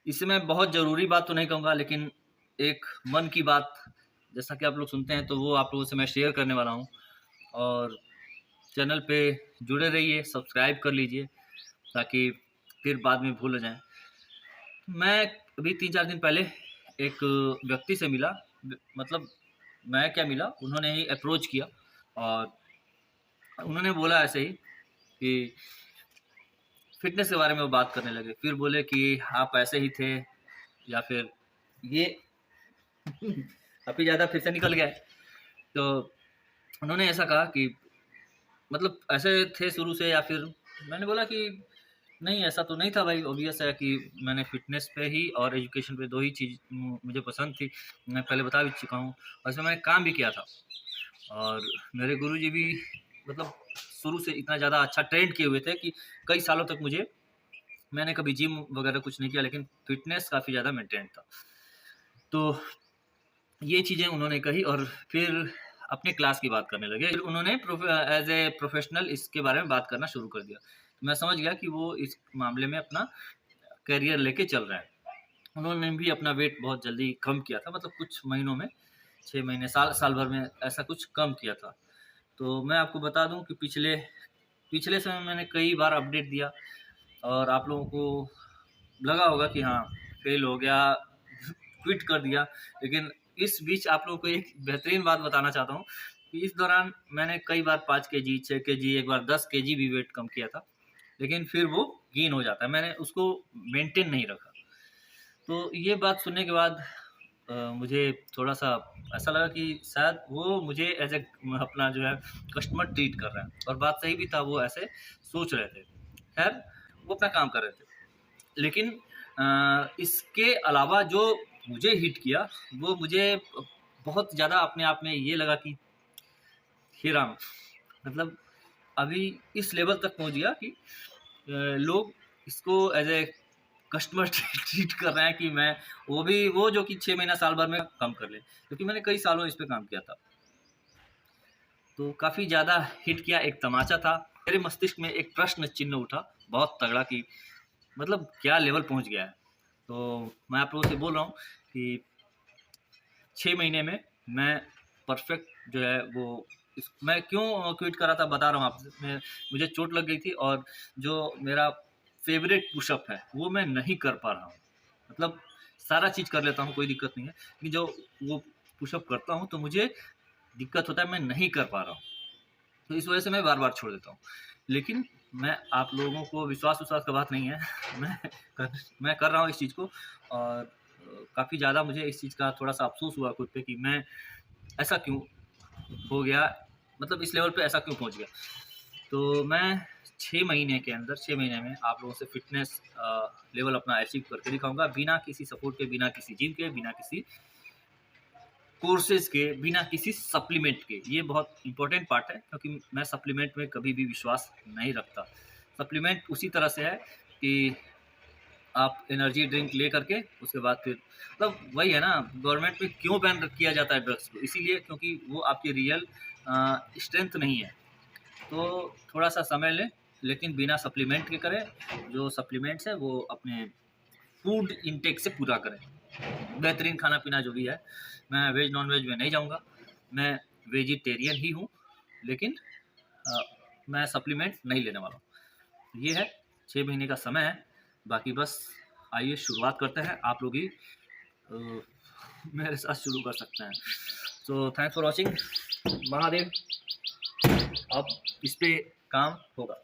इससे मैं बहुत ज़रूरी बात तो नहीं कहूँगा, लेकिन एक मन की बात जैसा कि आप लोग सुनते हैं, तो वो आप लोगों से मैं शेयर करने वाला हूँ। और चैनल पे जुड़े रहिए, सब्सक्राइब कर लीजिए ताकि फिर बाद में भूल ना जाएँ। मैं अभी 3-4 दिन पहले एक व्यक्ति से मिला, मतलब मैं क्या मिला, उन्होंने ही अप्रोच किया और उन्होंने बोला ऐसे ही कि फ़िटनेस के बारे में वो बात करने लगे। फिर बोले कि आप ऐसे ही थे या फिर ये काफ़ी ज़्यादा फिर से निकल गया है। तो उन्होंने ऐसा कहा कि मतलब ऐसे थे शुरू से, या फिर मैंने बोला कि नहीं ऐसा तो नहीं था भाई, ऑब्वियस है कि मैंने फ़िटनेस पे ही और एजुकेशन पे 2 ही चीज़ मुझे पसंद थी। मैं पहले बता भी चुका हूँ और इसमें मैंने काम भी किया था। और मेरे गुरुजी भी मतलब शुरू से इतना ज़्यादा अच्छा ट्रेंड किए हुए थे कि कई सालों तक मैंने कभी जिम वगैरह कुछ नहीं किया, लेकिन फ़िटनेस काफ़ी ज़्यादा मेंटेन था। तो ये चीज़ें उन्होंने कही और फिर अपने क्लास की बात करने लगे। फिर उन्होंने एज़ ए प्रोफ़ेशनल इसके बारे में बात करना शुरू कर दिया। तो मैं समझ गया कि वो इस मामले में अपना करियर लेके चल रहे हैं। उन्होंने भी अपना वेट बहुत जल्दी कम किया था, मतलब कुछ महीनों में, 6 महीने, साल भर में ऐसा कुछ कम किया था। तो मैं आपको बता दूँ कि पिछले पिछले समय मैंने कई बार अपडेट दिया और आप लोगों को लगा होगा कि हाँ, फ़ेल हो गया, क्विट कर दिया। लेकिन इस बीच आप लोगों को एक बेहतरीन बात बताना चाहता हूँ कि इस दौरान मैंने कई बार 5 केजी, 6 केजी, एक बार 10 केजी भी वेट कम किया था, लेकिन फिर वो गेन हो जाता है। मैंने उसको मेंटेन नहीं रखा। तो ये बात सुनने के बाद मुझे थोड़ा-सा ऐसा लगा कि शायद वो मुझे एज़ ए अपना जो है कस्टमर ट्रीट कर रहा है, और बात सही भी था, वो ऐसे सोच रहे थे। ख़ैर, वो अपना काम कर रहे थे। लेकिन इसके अलावा जो मुझे हिट किया, वो मुझे बहुत ज़्यादा अपने आप में ये लगा कि हे राम! मतलब अभी इस लेवल तक पहुँच गया कि लोग इसको एज़ ए कस्टमर ट्रीट कर रहे हैं कि मैं वो जो कि 6 महीना साल भर में कम कर ले। क्योंकि मैंने कई सालों इस पे काम किया था। तो काफ़ी ज़्यादा हिट किया, एक तमाचा था। मेरे मस्तिष्क में एक प्रश्न चिन्ह उठा बहुत तगड़ा कि मतलब क्या लेवल पहुँच गया है। तो मैं आप लोगों से बोल रहा हूँ कि 6 महीने में मैं परफ़ेक्ट जो है वो मैं क्यों क्विट करा था बता रहा हूँ आपसे। मुझे चोट लग गई थी और जो मेरा फ़ेवरेट पुशअप है, वो मैं नहीं कर पा रहा हूँ। मतलब सारा चीज़ कर लेता हूँ, कोई दिक्कत नहीं है। कि जो वो पुशअप करता हूँ तो मुझे दिक्कत होता है, मैं नहीं कर पा रहा हूँ। तो इस वजह से मैं बार-बार छोड़ देता हूँ। लेकिन मैं आप लोगों को विश्वास-विश्वास का बात नहीं है। मैं कर मैं कर रहा हूँ इस चीज़ को और काफ़ी ज़्यादा मुझे इस चीज़ का थोड़ा-सा अफ़सोस हुआ खुद पे कि मैं ऐसा क्यों हो गया, मतलब इस लेवल पे ऐसा क्यों पहुँच गया। तो मैं 6 महीने के अंदर, 6 महीने में आप लोगों से फ़िटनेस लेवल अपना अचीव करके दिखाऊँगा, बिना किसी सपोर्ट के, बिना किसी जिम के, बिना किसी कोर्सेज़ के, बिना किसी सप्लीमेंट के। ये बहुत इम्पोर्टेंट पार्ट है क्योंकि मैं सप्लीमेंट में कभी भी विश्वास नहीं रखता। सप्लीमेंट उसी तरह से है कि आप एनर्जी ड्रिंक ले करके उसके बाद फिर मतलब वही है ना, गवर्नमेंट में क्यों बैन किया जाता है ड्रग्स को? इसीलिए क्योंकि वो आपकी रियल स्ट्रेंथ नहीं है। तो थोड़ा-सा समय लें, लेकिन बिना सप्लीमेंट के करें। जो सप्लीमेंट्स हैं वो अपने फूड इंटेक से पूरा करें। बेहतरीन खाना-पीना जो भी है, मैं वेज नॉन-वेज में नहीं जाऊँगा, मैं वेजिटेरियन ही हूँ, लेकिन अ, मैं सप्लीमेंट नहीं लेने वाला हूँ। ये है, 6 महीने का समय है, बाकी बस आइए शुरुआत करते हैं। आप लोग ही अ, मेरे साथ शुरू कर सकते हैं। So thanks for watching. Mahadev! अब इस पे काम होगा।